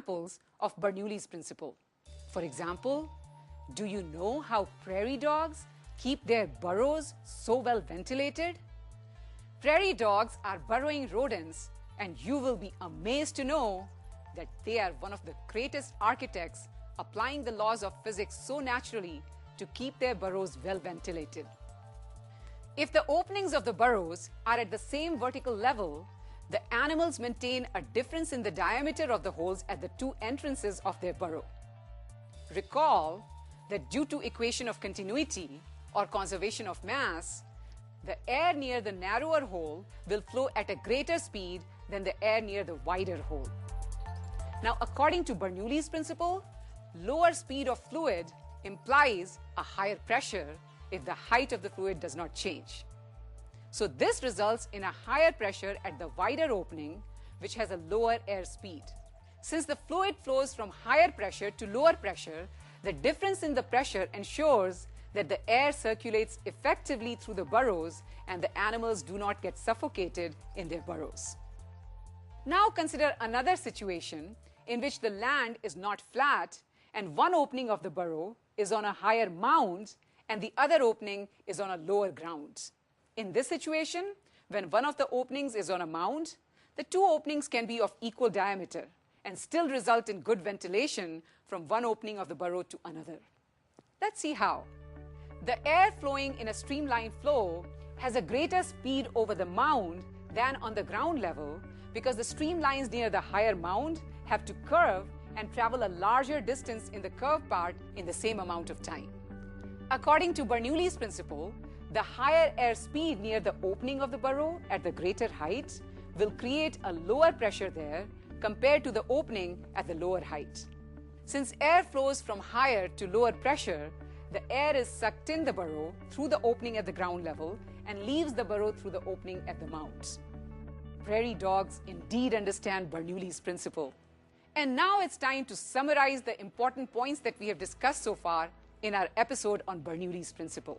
examples of Bernoulli's principle. For example, do you know how prairie dogs keep their burrows so well ventilated? Prairie dogs are burrowing rodents, and you will be amazed to know that they are one of the greatest architects applying the laws of physics so naturally to keep their burrows well ventilated. If the openings of the burrows are at the same vertical level, the animals maintain a difference in the diameter of the holes at the two entrances of their burrow. Recall that due to equation of continuity or conservation of mass, the air near the narrower hole will flow at a greater speed than the air near the wider hole. Now, according to Bernoulli's principle, lower speed of fluid implies a higher pressure if the height of the fluid does not change. So this results in a higher pressure at the wider opening, which has a lower air speed. Since the fluid flows from higher pressure to lower pressure, the difference in the pressure ensures that the air circulates effectively through the burrows and the animals do not get suffocated in their burrows. Now consider another situation in which the land is not flat and one opening of the burrow is on a higher mound and the other opening is on a lower ground. In this situation, when one of the openings is on a mound, the two openings can be of equal diameter and still result in good ventilation from one opening of the burrow to another. Let's see how. The air flowing in a streamlined flow has a greater speed over the mound than on the ground level because the streamlines near the higher mound have to curve and travel a larger distance in the curved part in the same amount of time. According to Bernoulli's principle, the higher air speed near the opening of the burrow at the greater height will create a lower pressure there compared to the opening at the lower height. Since air flows from higher to lower pressure, the air is sucked in the burrow through the opening at the ground level and leaves the burrow through the opening at the mounds. Prairie dogs indeed understand Bernoulli's principle. And now it's time to summarize the important points that we have discussed so far in our episode on Bernoulli's principle.